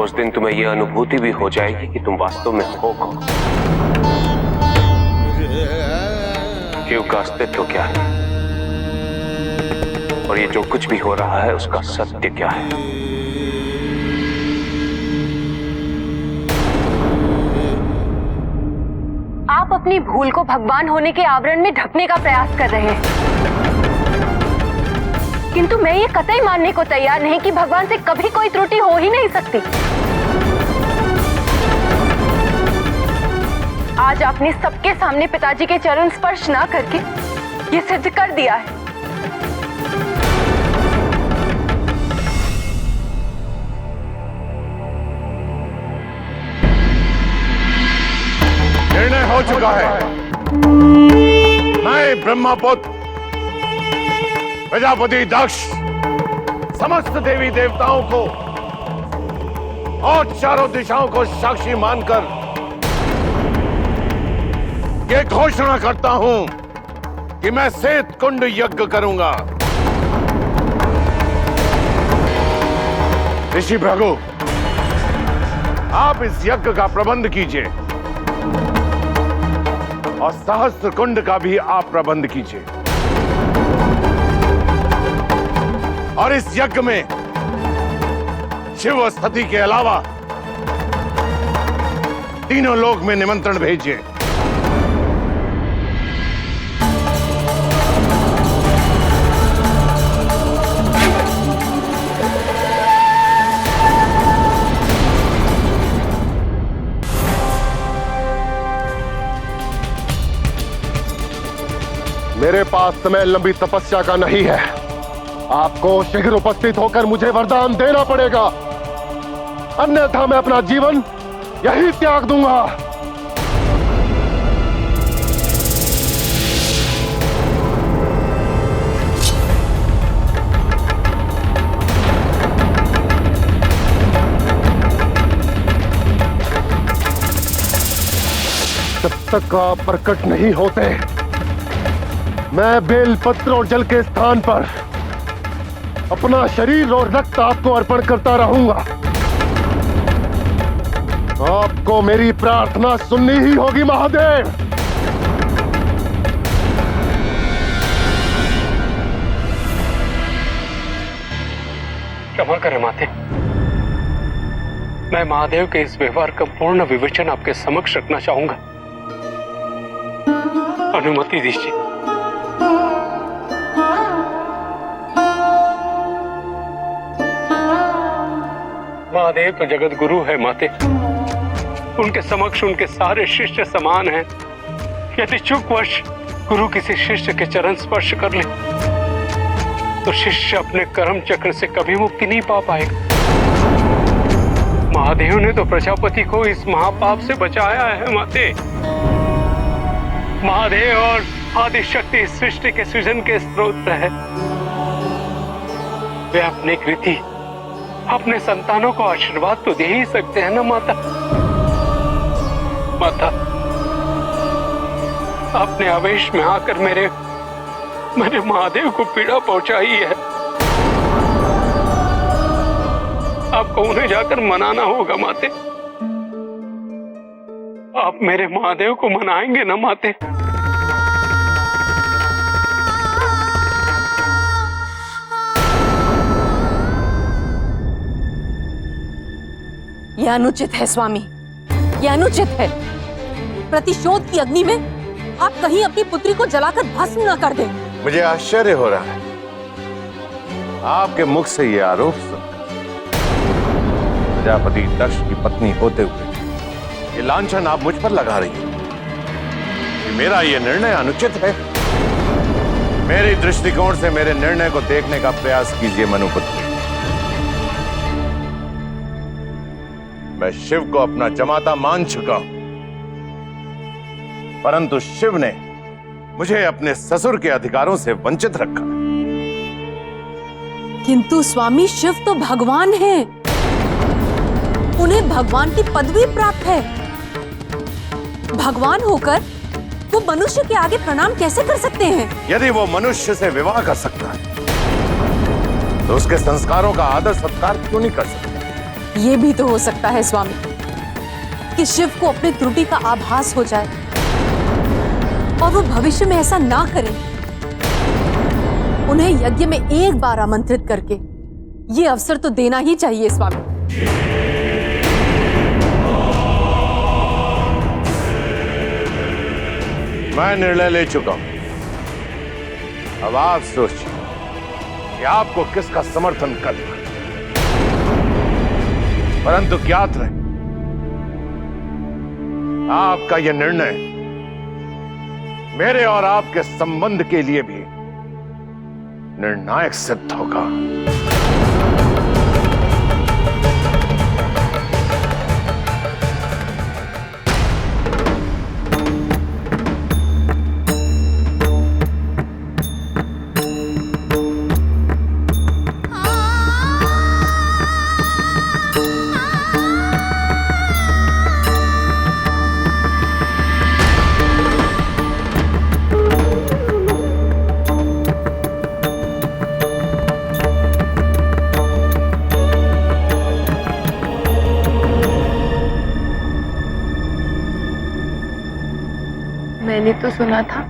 उस दिन तुम्हें यह अनुभूति भी हो जाएगी कि तुम वास्तव में हो कौन, शिव का अस्तित्व क्या है और ये जो कुछ भी हो रहा है उसका सत्य क्या है। आप अपनी भूल को भगवान होने के आवरण में ढकने का प्रयास कर रहे हैं, किंतु मैं ये कतई मानने को तैयार नहीं कि भगवान से कभी कोई त्रुटि हो ही नहीं सकती। आज आपने सबके सामने पिताजी के चरण स्पर्श ना करके ये सिद्ध कर दिया है। निर्णय हो चुका है। मैं ब्रह्मपुत्र प्रजापति दक्ष समस्त देवी देवताओं को और चारों दिशाओं को साक्षी मानकर ये घोषणा करता हूं कि मैं श्वेत कुंड यज्ञ करूंगा। ऋषि भृगु, आप इस यज्ञ का प्रबंध कीजिए और सहस्त्र कुंड का भी आप प्रबंध कीजिए। और इस यज्ञ में शिव और सती के अलावा तीनों लोक में निमंत्रण भेजिए। मेरे पास समय लंबी तपस्या का नहीं है। आपको शीघ्र उपस्थित होकर मुझे वरदान देना पड़ेगा, अन्यथा मैं अपना जीवन यही त्याग दूंगा। जब तक आप प्रकट नहीं होते मैं बेलपत्र और जल के स्थान पर अपना शरीर और रक्त आपको अर्पण करता रहूंगा। आपको मेरी प्रार्थना सुननी ही होगी महादेव। क्षमा करें माते, मैं महादेव के इस व्यवहार का पूर्ण विवेचन आपके समक्ष रखना चाहूंगा। अनुमति दीजिए। महादेव तो जगत गुरु है माते, उनके समक्ष उनके सारे शिष्य समान हैं। यदि चूकवश गुरु किसी शिष्य के चरण स्पर्श कर ले तो शिष्य अपने कर्म चक्र से कभी मुक्ति नहीं पा पाएगा। महादेव ने तो प्रजापति को इस महापाप से बचाया है माते। महादेव और आदिशक्ति इस सृष्टि के सृजन के स्रोत है। वे अपनी कृति अपने संतानों को आशीर्वाद तो दे ही सकते हैं ना माता। माता, आपने आवेश में आकर मेरे महादेव को पीड़ा पहुंचाई है। आपको उन्हें जाकर मनाना होगा माते। आप मेरे महादेव को मनाएंगे ना माते? यह अनुचित है स्वामी, यह अनुचित है। प्रतिशोध की अग्नि में आप कहीं अपनी पुत्री को जलाकर भस्म न कर दें। मुझे आश्चर्य हो रहा है आपके मुख से यह आरोप सुनकर। प्रजापति दक्ष की पत्नी होते हुए ये लांछन आप मुझ पर लगा रही हैं कि मेरा यह निर्णय अनुचित है। मेरे दृष्टिकोण से मेरे निर्णय को देखने का प्रयास कीजिए मनुपुत्री। मैं शिव को अपना जमाता मान चुका हूं, परंतु शिव ने मुझे अपने ससुर के अधिकारों से वंचित रखा। किंतु स्वामी, शिव तो भगवान हैं। उन्हें भगवान की पदवी प्राप्त है। भगवान होकर वो मनुष्य के आगे प्रणाम कैसे कर सकते हैं? यदि वो मनुष्य से विवाह कर सकता है तो उसके संस्कारों का आदर सत्कार क्यों नहीं कर सकता? ये भी तो हो सकता है स्वामी कि शिव को अपनी त्रुटि का आभास हो जाए और वो भविष्य में ऐसा ना करें। उन्हें यज्ञ में एक बार आमंत्रित करके ये अवसर तो देना ही चाहिए स्वामी। मैं निर्णय ले चुका हूं। अब आप सोचिए कि आपको किसका समर्थन करना है। परंतु ज्ञात रहे, आपका यह निर्णय मेरे और आपके संबंध के लिए भी निर्णायक सिद्ध होगा। मैंने तो सुना था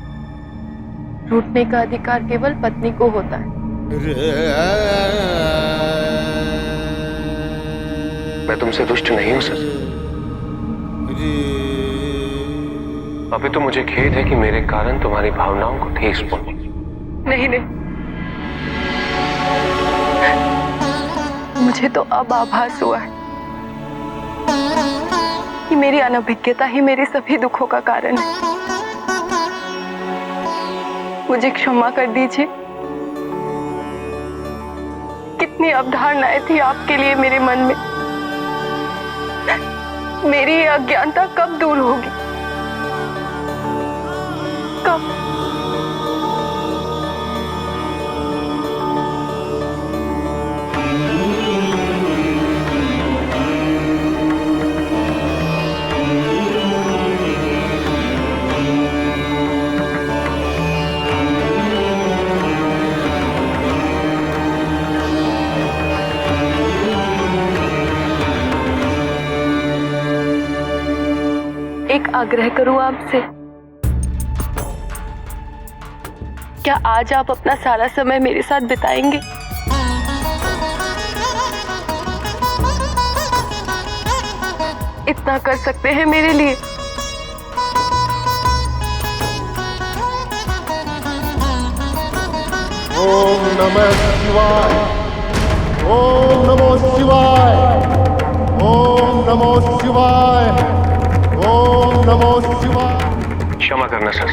रूठने का अधिकार केवल पत्नी को होता है। मैं तुमसे दुष्ट नहीं हूं सर। अभी तो मुझे खेद है कि मेरे कारण तुम्हारी भावनाओं को ठेस पहुंची। नहीं नहीं, मुझे तो अब आभास हुआ है कि मेरी अनभिज्ञता ही मेरे सभी दुखों का कारण है। मुझे क्षमा कर दीजिए। कितनी अवधारणाएं थी आपके लिए मेरे मन में। मेरी ये अज्ञानता कब दूर होगी? कब? एक आग्रह करूं आपसे, क्या आज आप अपना सारा समय मेरे साथ बिताएंगे? इतना कर सकते हैं मेरे लिए? ओम नमः शिवाय। ओम नमो शिवाय। ओम नमो शिवाय। ओम नमो शिवाय। क्षमा करना सर,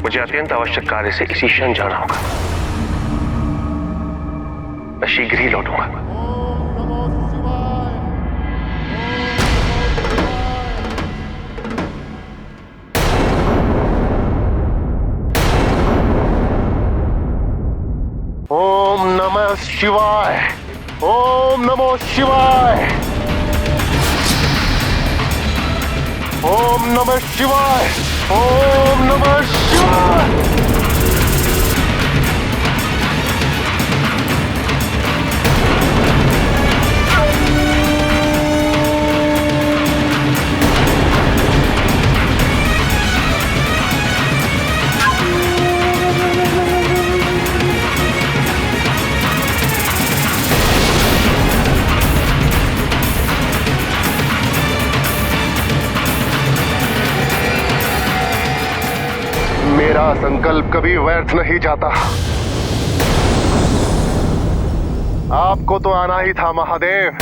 मुझे अत्यंत आवश्यक कार्य से इसी क्षण जाना होगा। मैं शीघ्र ही लौटूंगा। ओम नमः शिवाय। ओम नमो शिवाय। ओम नमः शिवाय। ओम नमः शिवाय। मेरा संकल्प कभी व्यर्थ नहीं जाता। आपको तो आना ही था महादेव।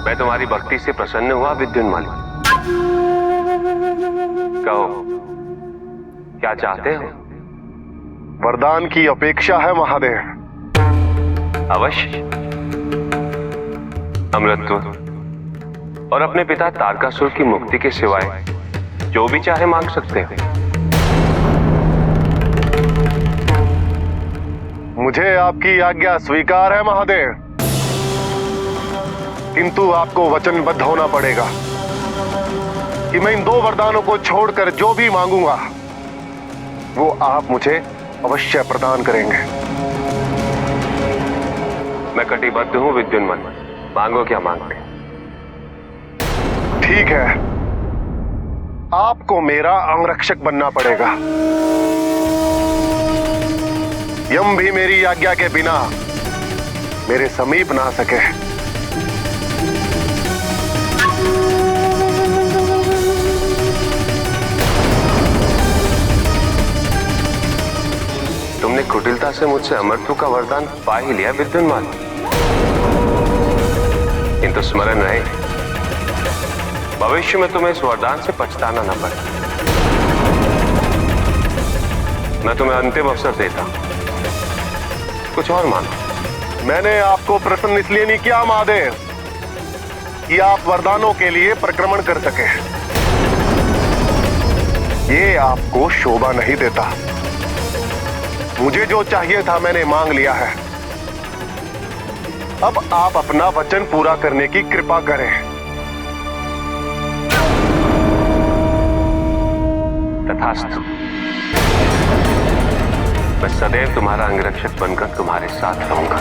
मैं तुम्हारी भक्ति से प्रसन्न हुआ विद्युन्माली। कहो, क्या चाहते हो? वरदान की अपेक्षा है महादेव। अवश्य। अमृतत्व और अपने पिता तारकासुर की मुक्ति के सिवाय जो भी चाहे मांग सकते हो। मुझे आपकी आज्ञा स्वीकार है महादेव, किंतु आपको वचनबद्ध होना पड़ेगा कि मैं इन 2 वरदानों को छोड़कर जो भी मांगूंगा वो आप मुझे अवश्य प्रदान करेंगे। मैं कटिबद्ध हूं विद्युन्मन, मांगो क्या मांगते। ठीक है, आपको मेरा अंगरक्षक बनना पड़ेगा। यम भी मेरी आज्ञा के बिना मेरे समीप ना सके। तुमने कुटिलता से मुझसे अमरत्व का वरदान पा ही लिया विद्युन्मान, किंतु स्मरण रहे भविष्य में तुम्हें इस वरदान से पछताना न पड़े। मैं तुम्हें अंतिम अवसर देता हूं, कुछ और मांगो। मैंने आपको प्रसन्न इसलिए नहीं किया महादेव कि आप वरदानों के लिए परिक्रमण कर सके, ये आपको शोभा नहीं देता। मुझे जो चाहिए था मैंने मांग लिया है, अब आप अपना वचन पूरा करने की कृपा करें। तथास्तु, मैं सदैव तुम्हारा अंगरक्षक बनकर तुम्हारे साथ रहूंगा।